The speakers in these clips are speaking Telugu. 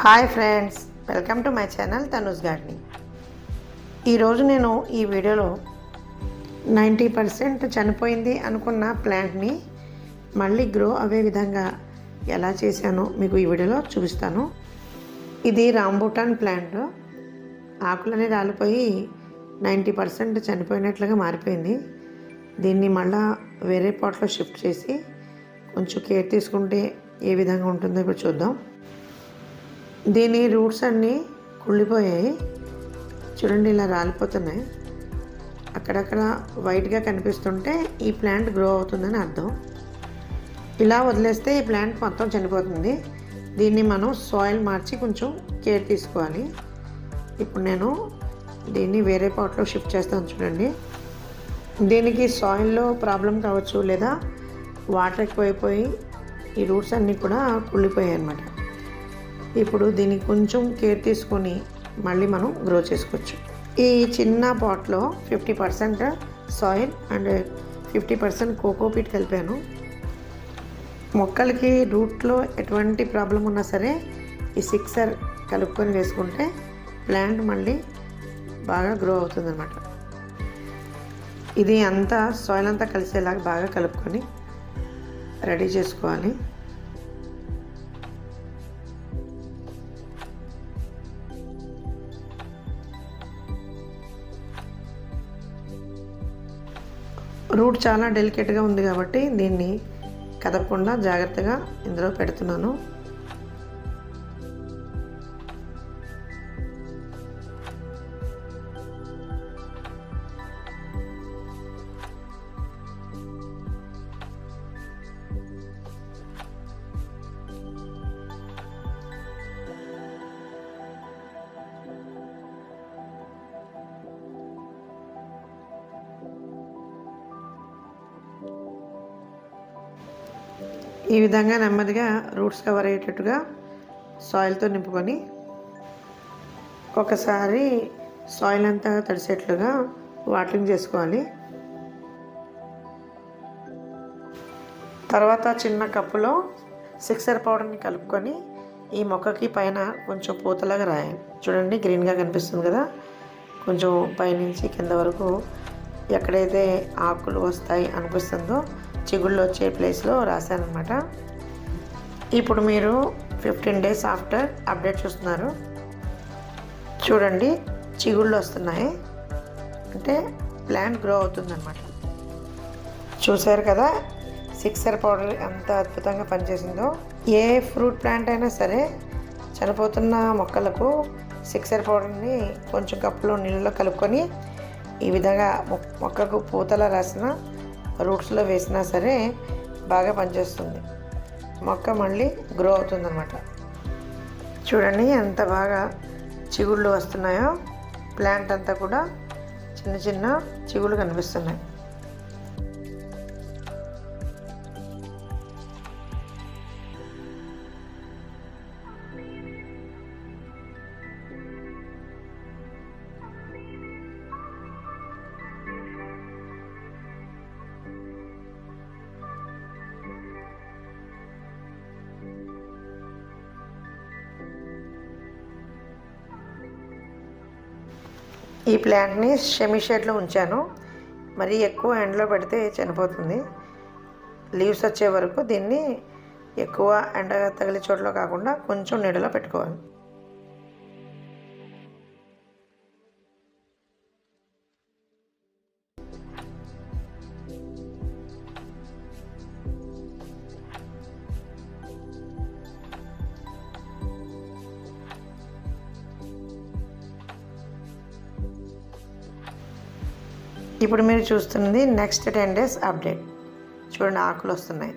Hi friends, welcome to my channel Tanu's gardening. ఈరోజు నేను ఈ వీడియోలో 90% చనిపోయింది అనుకున్న ప్లాంట్ని మళ్ళీ గ్రో అయ్యే విధంగా ఎలా చేశానో మీకు ఈ వీడియోలో చూపిస్తాను. ఇది రాంబూటాన్ ప్లాంట్. ఆకులన్నీ రాలిపోయి 90% చనిపోయినట్లుగా మారిపోయింది. దీన్ని మళ్ళీ వేరే పాట్లో షిఫ్ట్ చేసి కొంచెం కేర్ తీసుకుంటే ఏ విధంగా ఉంటుందో ఇప్పుడు చూద్దాం. దీని రూట్స్ అన్నీ కుళ్ళిపోయాయి చూడండి, ఇలా రాలిపోతున్నాయి. అక్కడక్కడ వైట్గా కనిపిస్తుంటే ఈ ప్లాంట్ గ్రో అవుతుందని అర్థం. ఇలా వదిలేస్తే ఈ ప్లాంట్ మొత్తం చనిపోతుంది. దీన్ని మనం సాయిల్ మార్చి కొంచెం కేర్ తీసుకోవాలి. ఇప్పుడు నేను దీన్ని వేరే పాట్లో షిఫ్ట్ చేస్తాను చూడండి. దీనికి సాయిల్లో ప్రాబ్లం కావచ్చు, లేదా వాటర్ ఎక్కువైపోయి ఈ రూట్స్ అన్నీ కూడా కుళ్ళిపోయాయి అన్నమాట. ఇప్పుడు దీనికి కొంచెం కేర్ తీసుకొని మళ్ళీ మనం గ్రో చేసుకోవచ్చు. ఈ చిన్న పాట్లో 50% సాయిల్ అండ్ 50% కోకోపీట్ కలిపాను. మొక్కలకి రూట్లో ఎటువంటి ప్రాబ్లం ఉన్నా సరే ఈ సిక్సర్ కలుపుకొని వేసుకుంటే ప్లాంట్ మళ్ళీ బాగా గ్రో అవుతుందన్నమాట. ఇది అంతా సాయిల్ అంతా కలిసేలాగా బాగా కలుపుకొని రెడీ చేసుకోవాలి. రూట్ చాలా డెలికేట్గా ఉంది కాబట్టి దీన్ని కదపకుండా జాగ్రత్తగా ఇందులో పెడుతున్నాను. ఈ విధంగా నెమ్మదిగా రూట్స్ కవర్ అయ్యేటట్టుగా సాయిల్తో నింపుకొని ఒకసారి సాయిల్ అంతా తడిసేట్లుగా వాటరింగ్ చేసుకోవాలి. తర్వాత చిన్న కప్పులో సిక్సర్ పౌడర్ని కలుపుకొని ఈ మొక్కకి పైన కొంచెం పూతలాగా రాయాలి. చూడండి, గ్రీన్గా కనిపిస్తుంది కదా. కొంచెం పైనుంచి కింద వరకు ఎక్కడైతే ఆకులు వస్తాయి అనిపిస్తుందో చిగుళ్ళు వచ్చే ప్లేస్లో రాశానమాట. ఇప్పుడు మీరు 15 days ఆఫ్టర్ అప్డేట్ చూస్తున్నారు. చూడండి, చిగుళ్ళు వస్తున్నాయి అంటే ప్లాంట్ గ్రో అవుతుందన్నమాట. చూసారు కదా సిక్సర్ పౌడర్ ఎంత అద్భుతంగా పనిచేసిందో. ఏ ఫ్రూట్ ప్లాంట్ అయినా సరే చనిపోతున్న మొక్కలకు సిక్సర్ పౌడర్ని కొంచెం కప్పులో నీళ్ళలో కలుపుకొని ఈ విధంగా మొక్కకు పూతలా రాసిన రూట్స్లో వేసినా సరే బాగా పనిచేస్తుంది. మొక్క మళ్ళీ గ్రో అవుతుందన్నమాట. చూడండి ఎంత బాగా చిగుళ్ళు వస్తున్నాయో. ప్లాంట్ అంతా కూడా చిన్న చిన్న చిగుళ్ళు కనిపిస్తున్నాయి. ఈ ప్లాంట్ని సెమీ షేడ్లో ఉంచాను. మరీ ఎక్కువ ఎండలో పెడితే చనిపోతుంది. లీవ్స్ వచ్చే వరకు దీన్ని ఎక్కువ ఎండ తగిలే చోట్ల కాకుండా కొంచెం నీడలో పెట్టుకోవాలి. ఇప్పుడు మీరు చూస్తుంది నెక్స్ట్ 10 days అప్డేట్. చూడండి, ఆకులు వస్తున్నాయి.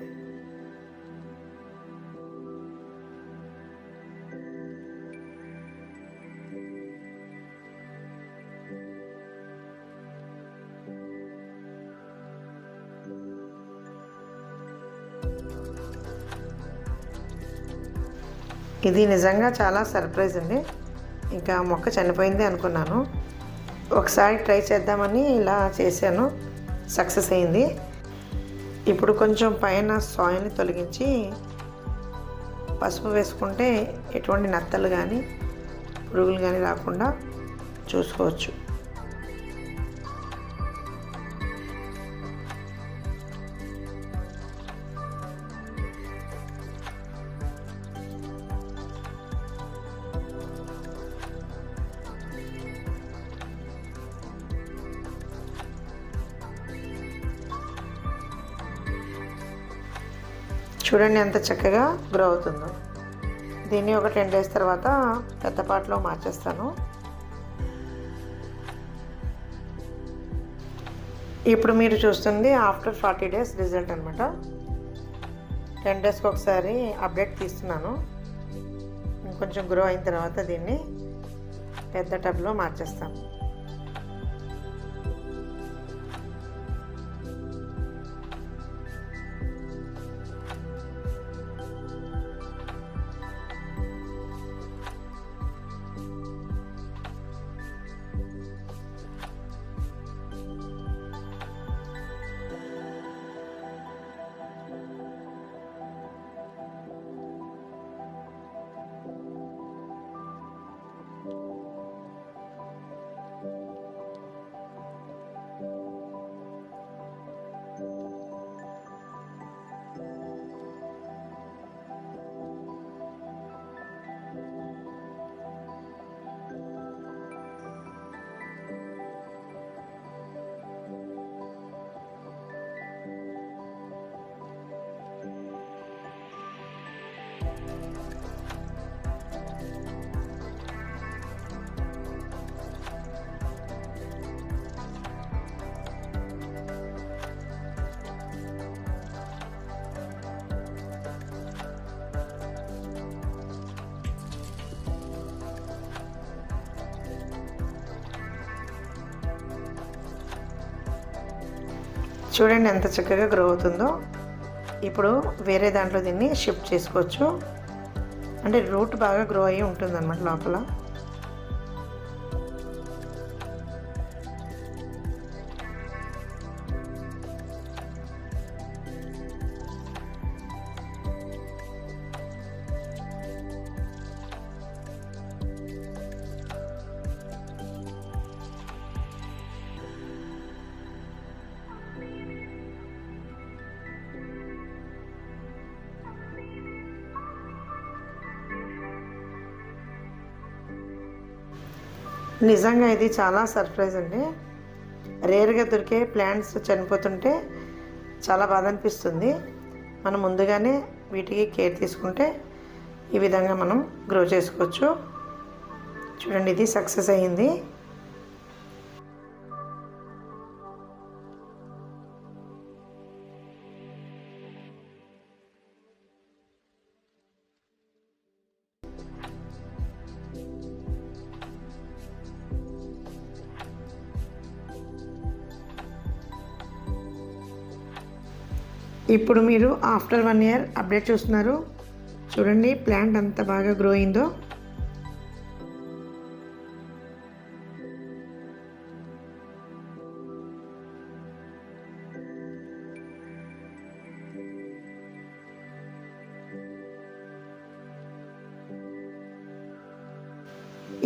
ఇది నిజంగా చాలా సర్ప్రైజ్ అండి. ఇంకా మొక్క చనిపోయింది అనుకున్నాను. ఒకసారి ట్రై చేద్దామని ఇలా చేశాను, సక్సెస్ అయింది. ఇప్పుడు కొంచెం పైన సాయిల్ని తొలగించి పసుపు వేసుకుంటే ఎటువంటి నత్తలు కానీ పురుగులు కానీ రాకుండా చూసుకోవచ్చు. చూడండి ఎంత చక్కగా గ్రో అవుతుందో. దీన్ని ఒక 10 days తర్వాత పెద్ద పాట్లో మార్చేస్తాను. ఇప్పుడు మీరు చూస్తుంది ఆఫ్టర్ 40 days రిజల్ట్ అనమాట. 10 daysకి ఒకసారి అప్డేట్ తీస్తున్నాను. ఇంకొంచెం గ్రో అయిన తర్వాత దీన్ని పెద్ద టబ్లో మార్చేస్తాను. చూడండి ఎంత చక్కగా గ్రో అవుతుందో. ఇప్పుడు వేరే దాంట్లో దీన్ని షిఫ్ట్ చేసుకోవచ్చు. అంటే రూట్ బాగా గ్రో అయ్యి ఉంటుందన్నమాట లోపల. నిజంగా ఇది చాలా సర్ప్రైజ్ అండి. రేర్గా దొరికే ప్లాంట్స్ చనిపోతుంటే చాలా బాధ అనిపిస్తుంది. మనం ముందుగానే వీటికి కేర్ తీసుకుంటే ఈ విధంగా మనం గ్రో చేసుకోవచ్చు. చూడండి ఇది సక్సెస్ అయ్యింది. ఇప్పుడు మీరు ఆఫ్టర్ 1 year అప్డేట్ చూస్తున్నారు. చూడండి ప్లాంట్ అంత బాగా గ్రో అయిందో.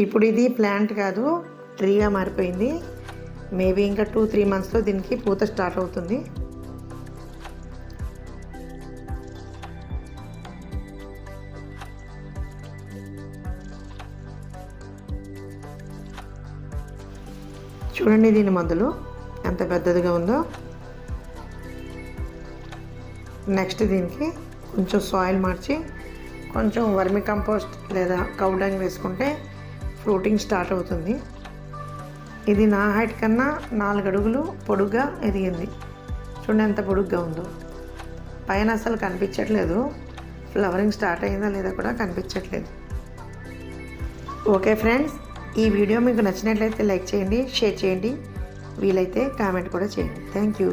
ఇప్పుడు ఇది ప్లాంట్ కాదు, ట్రీగా మారిపోయింది. మేబీ ఇంకా 2-3 monthsలో దీనికి పూత స్టార్ట్ అవుతుంది. చూడండి దీని మొదలు ఎంత పెద్దదిగా ఉందో. నెక్స్ట్ దీనికి కొంచెం సాయిల్ మార్చి కొంచెం వర్మి కంపోస్ట్ లేదా కౌ డంగ్ వేసుకుంటే ఫ్రూటింగ్ స్టార్ట్ అవుతుంది. ఇది నా హైట్ కన్నా 4 అడుగులు పొడుగ్గా ఎదిగింది. చూడండి ఎంత పొడుగ్గా ఉందో. పైన అసలు కనిపించట్లేదు. ఫ్లవరింగ్ స్టార్ట్ అయిందా లేదా కూడా కనిపించట్లేదు. ఓకే ఫ్రెండ్స్, ఈ వీడియో మీకు నచ్చినట్లయితే లైక్ చేయండి, షేర్ చేయండి, వీలైతే కామెంట్ కూడా చేయండి. Thank you.